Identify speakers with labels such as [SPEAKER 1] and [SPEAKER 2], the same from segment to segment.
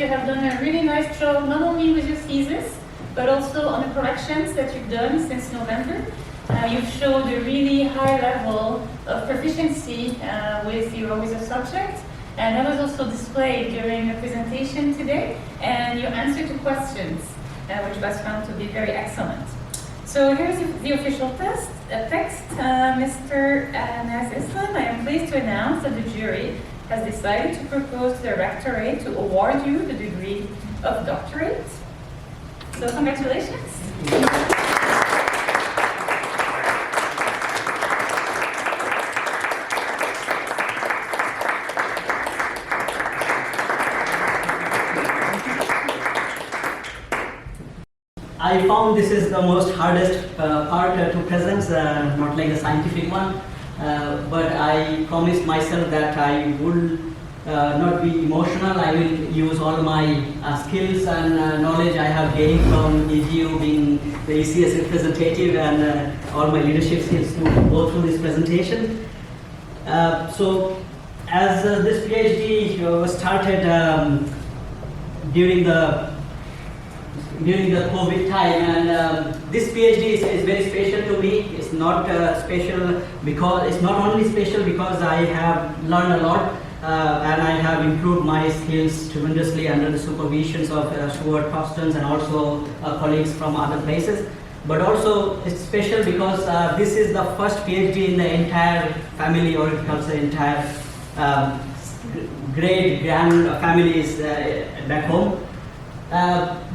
[SPEAKER 1] you have done a really nice job, not only with your thesis, but also on the corrections that you've done since November. You've showed a really high level of proficiency with your subject, and that was also displayed during the presentation today, and your answer to questions, which was found to be very excellent. So here's the official text. Mr. Nazimul Islam, I am pleased to announce that the jury has decided to propose to the rectorate to award you the degree of doctorate. So congratulations.
[SPEAKER 2] I found this is the most hardest part to present, not like the scientific one, but I promised myself that I will not be emotional. I will use all my skills and knowledge I have gained from EGU being the ECS representative and all my leadership skills to go through this presentation. So as this PhD was started during the COVID time, and this PhD is very special to me. It's not special because it's not only special because I have learned a lot and I have improved my skills tremendously under the supervisions of Stuart Costons and also colleagues from other places. But also it's special because this is the first PhD in the entire family, or it comes the entire great grand families back home.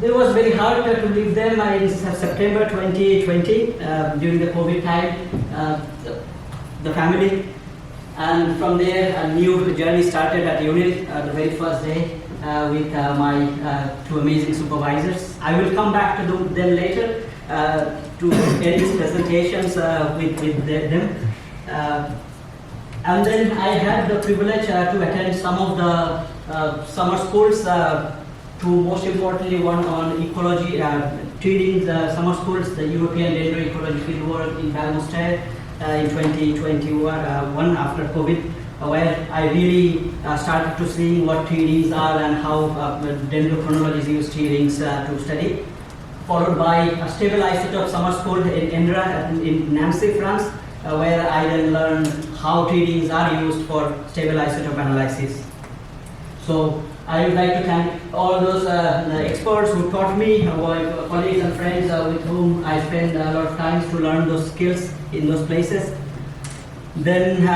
[SPEAKER 2] It was very hard to leave them in September 2020 during the COVID time, the family, and from there a new journey started at UNIL the very first day with my two amazing supervisors. I will come back to them later to end these presentations with them. And then I had the privilege to attend some of the summer schools, to most importantly one on ecology, treating the summer schools, the European Dendro Ecology Fieldwork in Balmostad in 2021 after COVID, where I really started to see what treatings are and how dendrochronologists use treatings to study. Followed by a stable isotope summer school in Indra in Nancy, France, where I then learned how treatings are used for stable isotope analysis. So I would like to thank all those experts who taught me, colleagues and friends with whom I spent a lot of time to learn those skills in those places. Then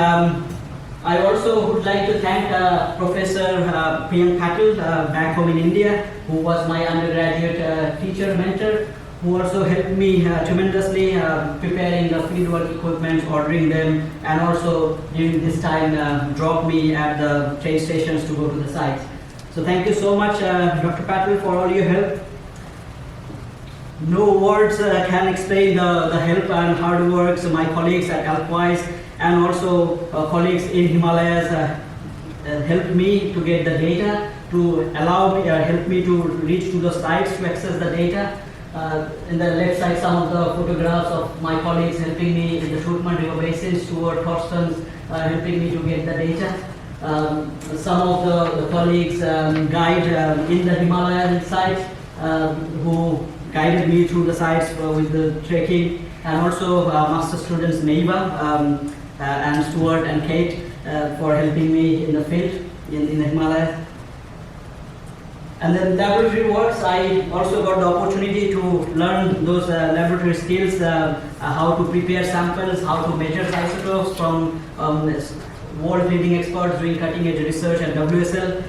[SPEAKER 2] I also would like to thank Professor Priyank Patel back home in India, who was my undergraduate teacher mentor, who also helped me tremendously preparing the fieldwork equipment, ordering them, and also during this time dropped me at the train stations to go to the sites. So thank you so much, Dr. Patel, for all your help. No words can explain the help and hard work my colleagues at Alpwise and also colleagues in Himalayas helped me to get the data, to allow me, help me to reach to the sites to access the data. In the left side, some of the photographs of my colleagues helping me in the Shurman River Basin, Stuart Costons helping me to get the data. Some of the colleagues guide in the Himalayan sites who guided me through the sites with the trekking, and also master students Neiva and Stuart and Kate for helping me in the field in the Himalayas. And then laboratory works, I also got the opportunity to learn those laboratory skills, how to prepare samples, how to measure isotopes from world-leading experts doing cutting-edge research at WSL,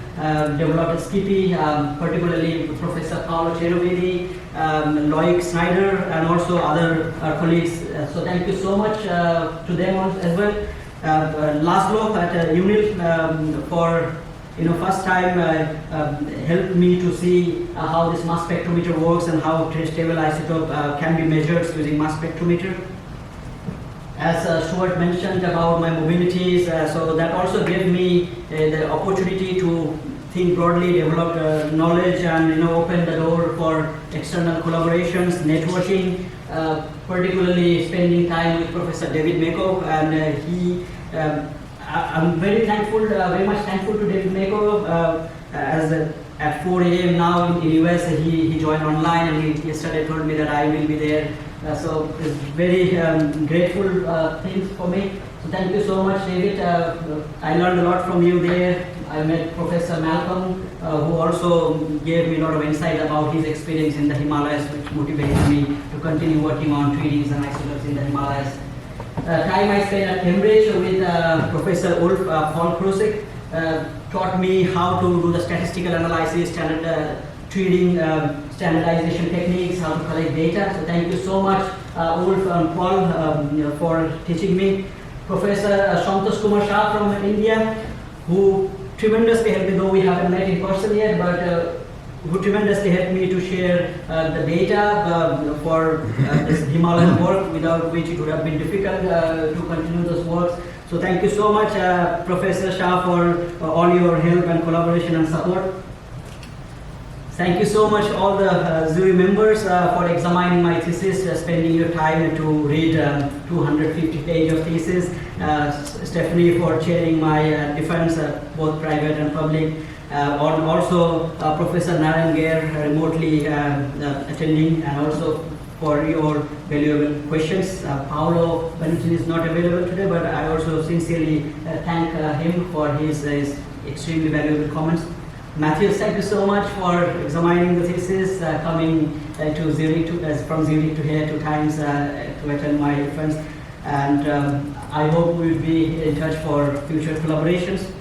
[SPEAKER 2] developed at Skippy, particularly Professor Paolo Cherovedi, Loic Snyder, and also other colleagues. So thank you so much to them as well. Laszlo at UNIL for first time helped me to see how this mass spectrometer works and how stable isotope can be measured using mass spectrometer. As Stuart mentioned about my mobilities, so that also gave me the opportunity to think broadly, develop knowledge, and open the door for external collaborations, networking, particularly spending time with Professor David Meko, and I'm very thankful, very much thankful to David Meko as at 4 a.m. now in US. He joined online, and he yesterday told me that I will be there. So it's very grateful things for me. So thank you so much, David. I learned a lot from you there. I met Professor Malcolm, who also gave me a lot of insight about his experience in the Himalayas, which motivated me to continue working on treaties and isotopes in the Himalayas. Time I spent at Cambridge with Professor Ulf Paul Krusik taught me how to do the statistical analysis, treating standardization techniques, how to collect data. So thank you so much, Ulf and Paul, for teaching me. Professor Santosh Kumar Shah from India, who tremendously helped me, though we haven't met in person yet, but who tremendously helped me to share the data for this Himalayan work, without which it would have been difficult to continue those works. So thank you so much, Professor Shah, for all your help and collaboration and support. Thank you so much, all the jury members, for examining my thesis, spending your time to read 250 pages of thesis. Stephanie for chairing my defense, both private and public. Also, Professor Narayan Gair remotely attending, and also for your valuable questions. Paolo Benton is not available today, but I also sincerely thank him for his extremely valuable comments. Matthew, thank you so much for examining the thesis, coming to Zurich, from Zurich to here 2 times to attend my defense. And I hope we will be in touch for future collaborations.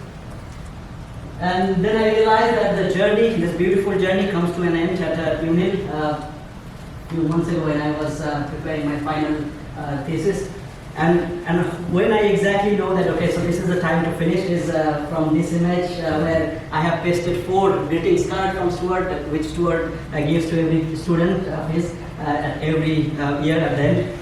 [SPEAKER 2] And then I realized that the journey, this beautiful journey, comes to an end at UNIL a few months ago when I was preparing my final thesis. And when I exactly know that, okay, so this is the time to finish, is from this image where I have pasted 4 greetings cards from Stuart, which Stuart gives to every student of his at every year at the end.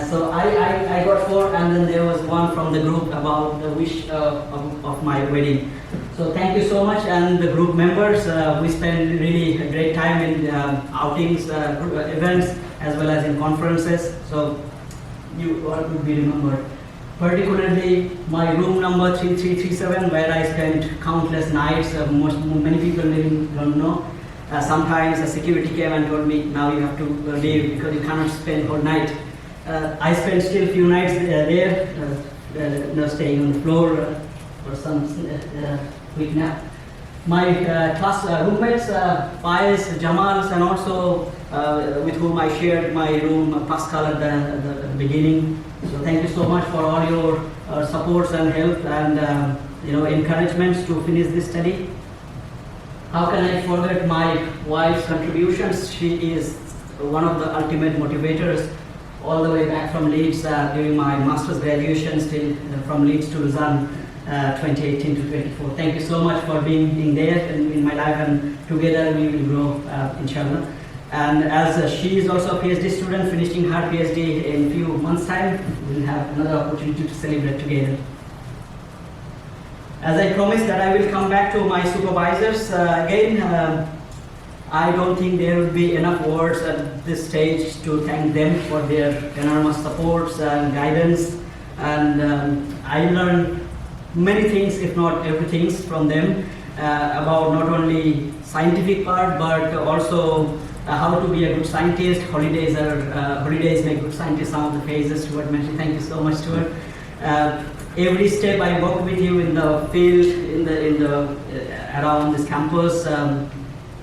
[SPEAKER 2] So I got 4, and then there was one from the group about the wish of my wedding. So thank you so much, and the group members. We spent really a great time in outings, events, as well as in conferences. So you all would be remembered. Particularly my room number 3337, where I spent countless nights. Many people maybe don't know. Sometimes a security came and told me, now you have to leave because you cannot spend whole night. I spent still few nights there, staying on the floor for some quick nap. My class roommates, Faiz, Jamals, and also with whom I shared my room, Pascal, at the beginning. So thank you so much for all your supports and help and encouragements to finish this study. How can I forget my wife's contributions? She is one of the ultimate motivators, all the way back from Leeds during my master's graduation, still from Leeds to Lausanne, 2018 to 24. Thank you so much for being there in my life, and together we will grow, inshallah. And as she is also a PhD student, finishing her PhD in a few months' time, we'll have another opportunity to celebrate together. As I promised that I will come back to my supervisors again. I don't think there will be enough words at this stage to thank them for their enormous supports and guidance. And I learned many things, if not everything, from them about not only scientific part, but also how to be a good scientist. Holidays make good scientists. Some of the phases Stuart mentioned. Thank you so much, Stuart. Every step I worked with you in the field, in the around this campus,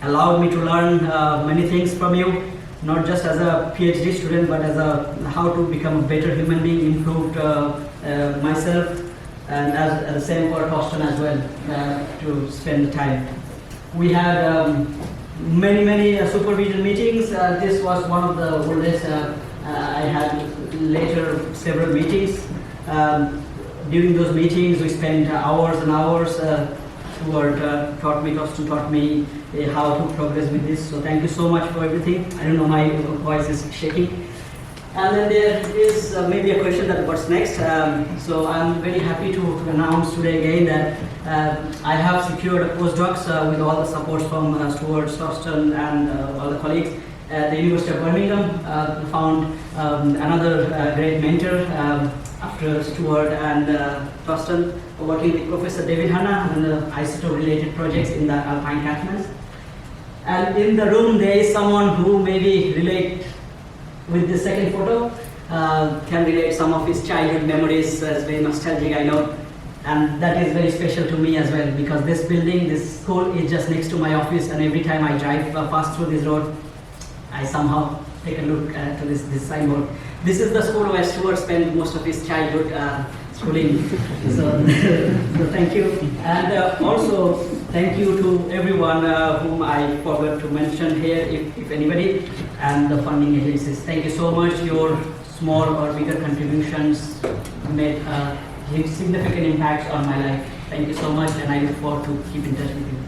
[SPEAKER 2] allowed me to learn many things from you. Not just as a PhD student, but as how to become a better human being, improved myself, and as the same for Torsten as well, to spend the time. We had many supervision meetings. This was one of the oldest. I had later several meetings. During those meetings, we spent hours and hours. Stuart Torsten taught me how to progress with this. So thank you so much for everything. I don't know, my voice is shaking. And then there is maybe a question that what's next. So I'm very happy to announce today again that I have secured a postdocs with all the supports from Stuart, Torsten, and all the colleagues at the University of Birmingham. Found another great mentor after Stuart and Torsten, working with Professor David Hanna on the isotope-related projects in the alpine catchments. And in the room there is someone who maybe relate with the second photo, can relate some of his childhood memories. It's very nostalgic, I know. And that is very special to me as well, because this building, this school is just next to my office, and every time I drive past through this road, I somehow take a look to this signboard. This is the school where Stuart spent most of his childhood schooling. So, so thank you. And also thank you to everyone whom I forgot to mention here, if anybody, and the funding agencies. Thank you so much. Your small or bigger contributions made significant impacts on my life. Thank you so much, and I look forward to keep in touch with you.